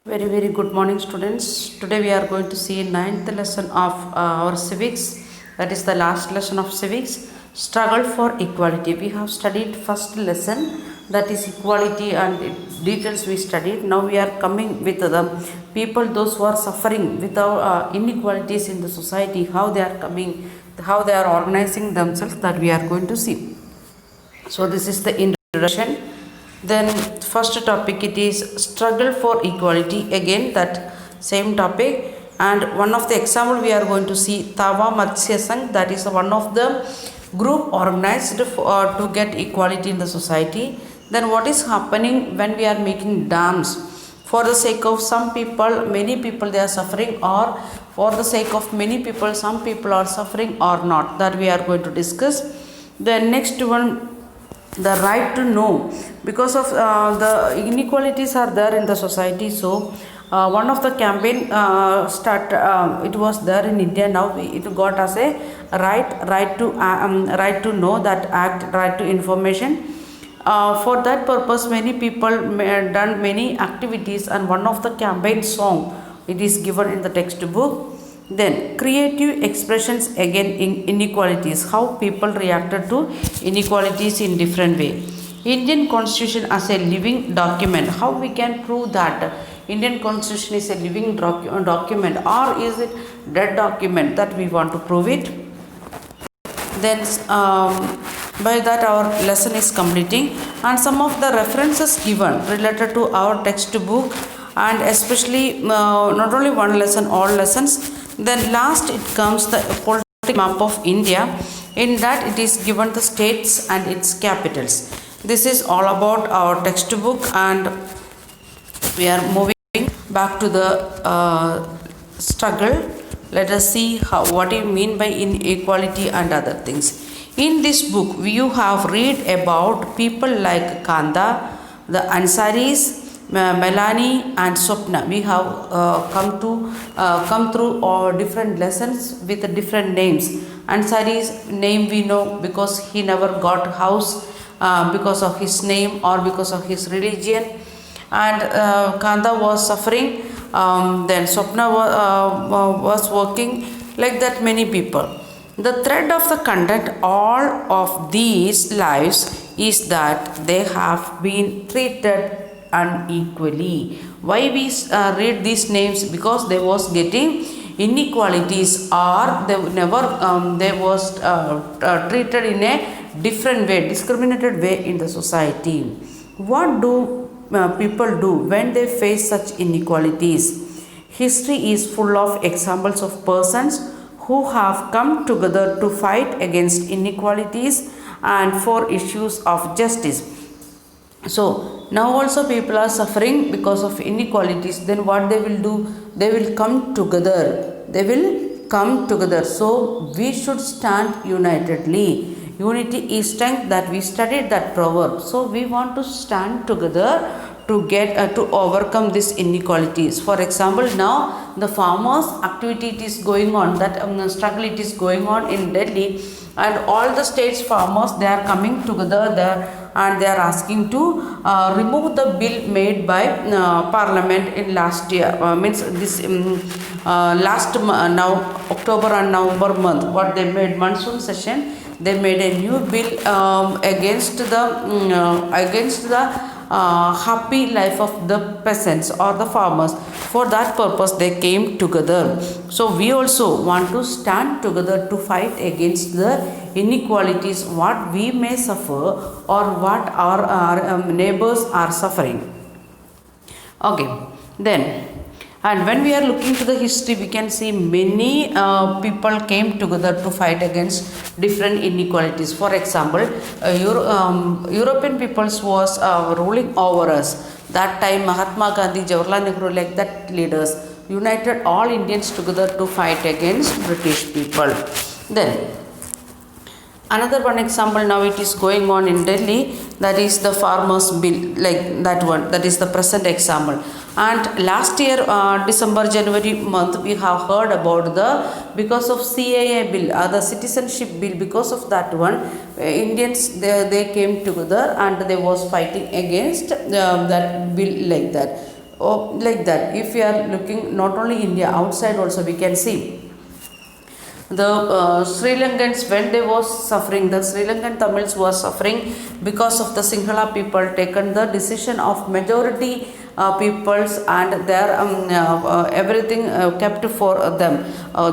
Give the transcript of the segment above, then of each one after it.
Very good morning, students. Today we are going to see ninth lesson of our civics. That is the last lesson of civics. Struggle for equality. We have studied first lesson, that is equality, and details we studied. Now we are coming with the people, those who are suffering without inequalities in the society, how they are coming, how they are organizing themselves. That we are going to see. So this is the introduction. Then first topic, it is struggle for equality. Again that same topic, and one of the example we are going to see Tava Matsya Sangh. That is one of the group organized to get equality in the society. Then what is happening when we are making dams for the sake of some people, many people they are suffering, or for the sake of many people, some people are suffering or not, that we are going to discuss. The next one, the right to know, because of the inequalities are there in the society. So one of the campaign it was there in India. Now it got as a right to know, that act, right to information. For that purpose many people done many activities, and one of the campaign song, it is given in the textbook. Then creative expressions, again in inequalities, how people reacted to inequalities in different way. Indian constitution as a living document, how we can prove that Indian constitution is a living document, or is it dead document, that we want to prove it. Then by that our lesson is completing, and some of the references given related to our textbook, and especially not only one lesson, all lessons. Then last it comes the political map of India. In that it is given the states and its capitals. This is all about our textbook, and we are moving back to the struggle. Let us see what you mean by inequality and other things. In this book you have read about people like Kanda, the Ansaris, Melanie and Swapna. We have come through all different lessons with different names. Ansari's name we know because he never got house because of his name or because of his religion, and Kanda was suffering. Then Swapna was working, like that many people. The thread of the content all of these lives is that they have been treated unequally. Why we read these names? Because they was getting inequalities, or they never they was treated in a different way, discriminated way in the society. What do people do when they face such inequalities? History is full of examples of persons who have come together to fight against inequalities and for issues of justice. So now also people are suffering because of inequalities. Then what they will do? They will come together. They will come together. So we should stand unitedly. Unity is strength, that we studied that proverb. So we want to stand together to get to overcome these inequalities. For example, now the farmers activity it is going on, that struggle it is going on in Delhi, and all the states farmers they are coming together there, and they are asking to remove the bill made by parliament in last year, means this last now October and November month. What they made, monsoon session, they made a new bill against the happy life of the peasants or the farmers. For that purpose they came together. So we also want to stand together to fight against the inequalities what we may suffer, or what our neighbors are suffering. Okay, then, and when we are looking to the history, we can see many people came together to fight against different inequalities. For example, European peoples was ruling over us. That time Mahatma Gandhi, Jawaharlal Nehru, like that leaders united all Indians together to fight against British people. Then another one example, now it is going on in Delhi, that is the farmers bill, like that one, that is the present example. And last year December January month we have heard about the, because of CAA bill, the citizenship bill, because of that one Indians they came together and they was fighting against that bill, like that. like that. If we are looking not only India, outside also we can see the Sri Lankans, when they was suffering, the Sri Lankan Tamils was suffering because of the Sinhala people taken the decision of majority peoples, and their everything kept for them,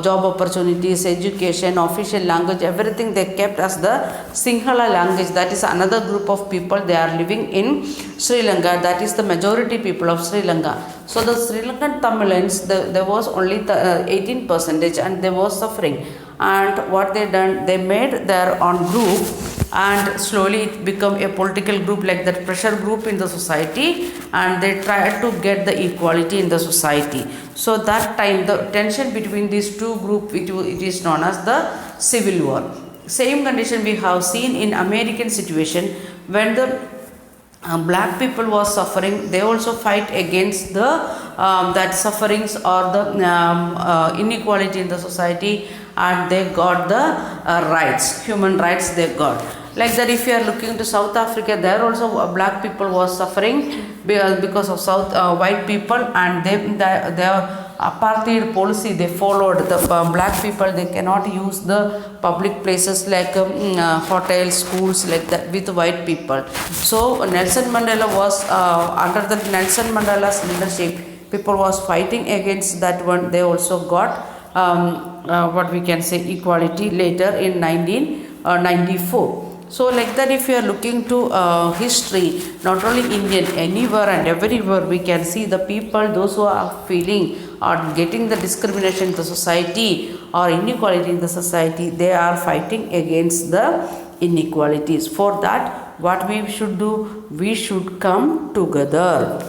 job opportunities, education, official language, everything they kept as the Sinhala language. That is another group of people, they are living in Sri Lanka, that is the majority people of Sri Lanka. So the Sri Lankan Tamilians, there was only 18% and they were suffering. And what they done, they made their own group, and slowly it become a political group, like that pressure group in the society, and they tried to get the equality in the society. So that time the tension between these two groups, it is known as the civil war. Same condition we have seen in American situation, when the black people was suffering, they also fight against the that sufferings or the inequality in the society, and they got the rights, human rights they got. Like that, if you are looking to South Africa, there also black people was suffering because of white people, and their apartheid policy they followed. The black people, they cannot use the public places like hotels, schools, like that with white people. So Nelson Mandela was under the Nelson Mandela's leadership, people was fighting against that one. They also got what we can say equality later in 1994. So like that, if you are looking to history, not only Indian, anywhere and everywhere, we can see the people, those who are feeling or getting the discrimination in the society or inequality in the society, they are fighting against the inequalities. For that, what we should do, we should come together.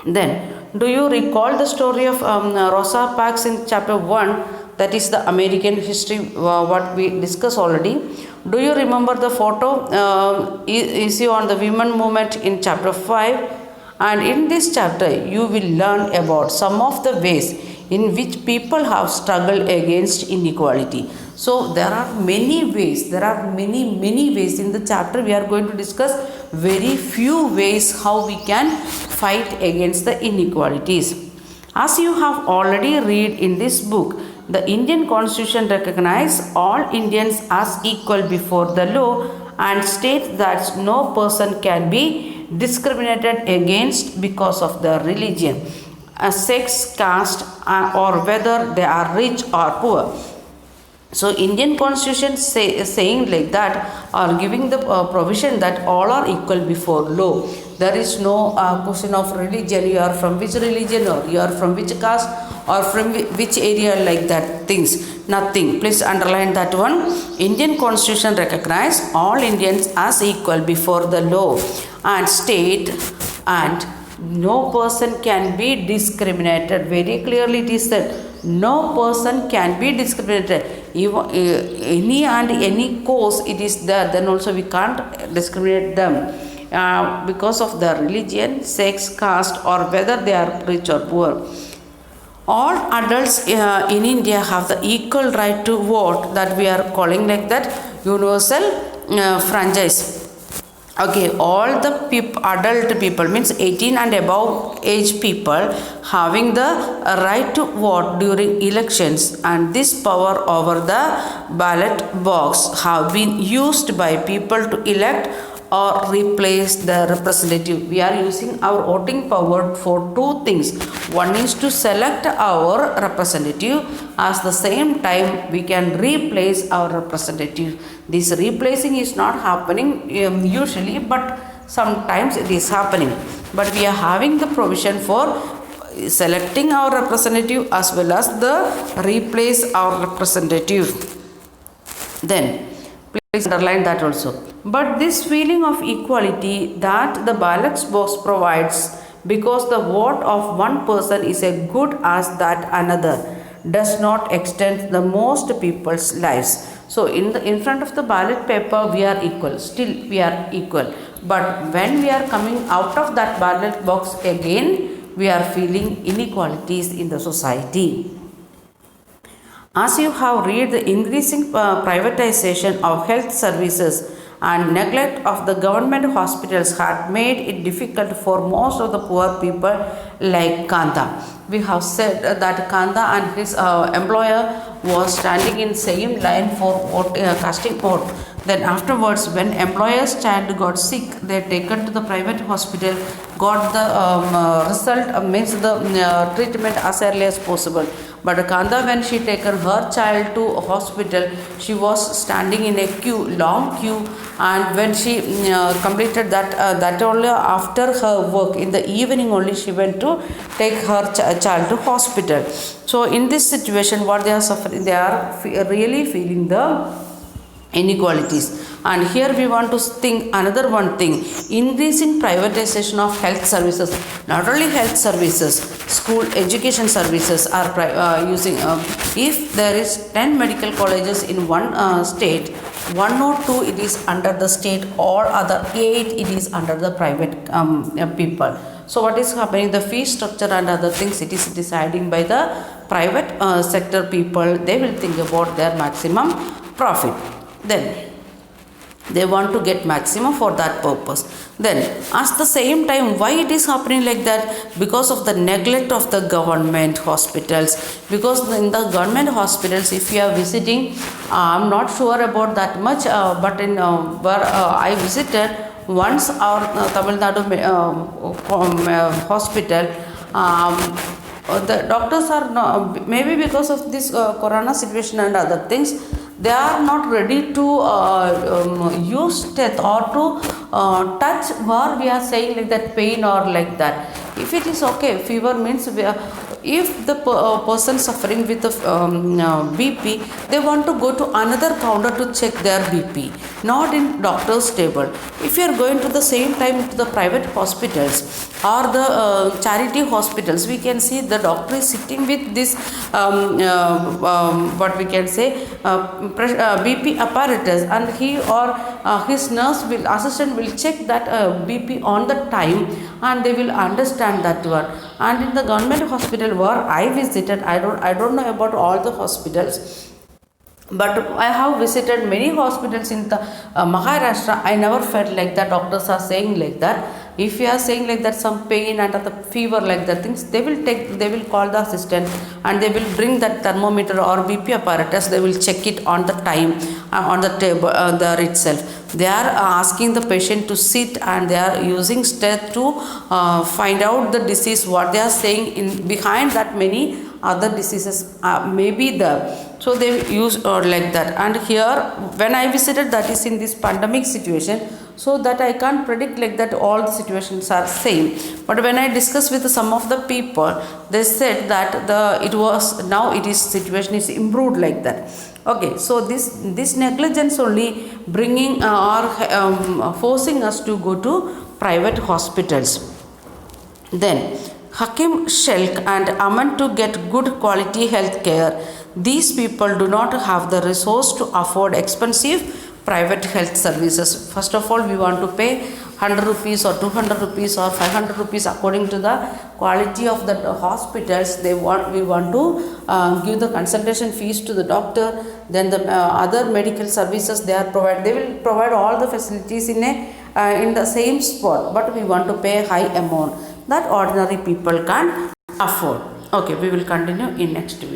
Then, do you recall the story of Rosa Parks in chapter 1? That is the American history, what we discussed already. Do you remember the photo is you on the women movement in chapter 5? And in this chapter, you will learn about some of the ways in which people have struggled against inequality. So there are many ways, many ways in the chapter. We are going to discuss very few ways how we can fight against the inequalities. As you have already read in this book, the Indian Constitution recognizes all Indians as equal before the law and states that no person can be discriminated against because of their religion, sex, caste, or whether they are rich or poor. So Indian Constitution saying like that, or giving the provision that all are equal before law. There is no question of religion, you are from which religion, or you are from which caste, or from which area, like that things. Nothing. Please underline that one. Indian Constitution recognize all Indians as equal before the law and state, and no person can be discriminated. Very clearly it is said, no person can be discriminated. Even any and any cause it is there, then also we can't discriminate them because of their religion, sex, caste, or whether they are rich or poor. All adults in India have the equal right to vote, that we are calling like that universal franchise. Okay, all the adult people, means 18 and above age people, having the right to vote during elections, and this power over the ballot box have been used by people to elect or replace the representative. We are using our voting power for two things. One is to select our representative, at the same time we can replace our representative. This replacing is not happening usually, but sometimes it is happening. But we are having the provision for selecting our representative as well as the replace our representative. Then please underline that also. But this feeling of equality that the ballot box provides, because the vote of one person is as good as that another, does not extend the most people's lives. So in front of the ballot paper we are equal, still we are equal. But when we are coming out of that ballot box again, we are feeling inequalities in the society. As you have read the increasing privatization of health services and neglect of the government hospitals had made it difficult for most of the poor people like Kanta. We have said that Kanta and his employer was standing in same line for casting vote. Then afterwards, when employer's child got sick, they taken to the private hospital, got the result, means the treatment as early as possible. But Kanda, when she taken her child to hospital, she was standing in a queue, long queue, and when she completed that only after her work in the evening only she went to take her child to hospital. So in this situation, what they are suffering, they are really feeling the inequalities. And here we want to think another one thing, increasing privatization of health services. Not only health services, school education services are using, if there is 10 medical colleges in one state, 1 or 2 it is under the state, or other 8 it is under the private people. So what is happening, the fee structure and other things, it is deciding by the private sector people. They will think about their maximum profit. Then they want to get maximum for that purpose. Then at the same time, why it is happening like that? Because of the neglect of the government hospitals. Because in the government hospitals, if you are visiting, I'm not sure about that much, but in where I visited once, our Tamil Nadu hospital, the doctors are not, maybe because of this corona situation and other things, they are not ready to use death or to touch where we are saying like that pain or like that. If it is okay, fever means if the person suffering with BP, they want to go to another counter to check their BP, not in doctor's table. If you are going to the same time to the private hospitals or the charity hospitals, we can see the doctor is sitting with this what we can say BP apparatus, and he or his assistant will check that BP on the time, and they will understand that one. And in the government hospital where I visited, I don't know about all the hospitals, but I have visited many hospitals in the Maharashtra. I never felt like that doctors are saying like that. If you are saying like that some pain and the fever like that things, they will call the assistant, and they will bring that thermometer or BP apparatus. They will check it on the time on the table there itself. They are asking the patient to sit, and they are using steth to find out the disease. What they are saying in behind that many other diseases may be there. So they use like that. And here when I visited, that is in this pandemic situation, so that I can't predict like that all the situations are same. But when I discussed with some of the people, they said that now it is situation is improved like that. Okay, so this negligence only bringing or forcing us to go to private hospitals. Then Hakim Shelk and Aman to get good quality health care. These people do not have the resource to afford expensive private health services. First of all, we want to pay 100 rupees or 200 rupees or 500 rupees according to the quality of the hospitals. We want to give the consultation fees to the doctor. Then the other medical services they will provide all the facilities in the same spot, but we want to pay high amount that ordinary people can afford. Okay, we will continue in next video.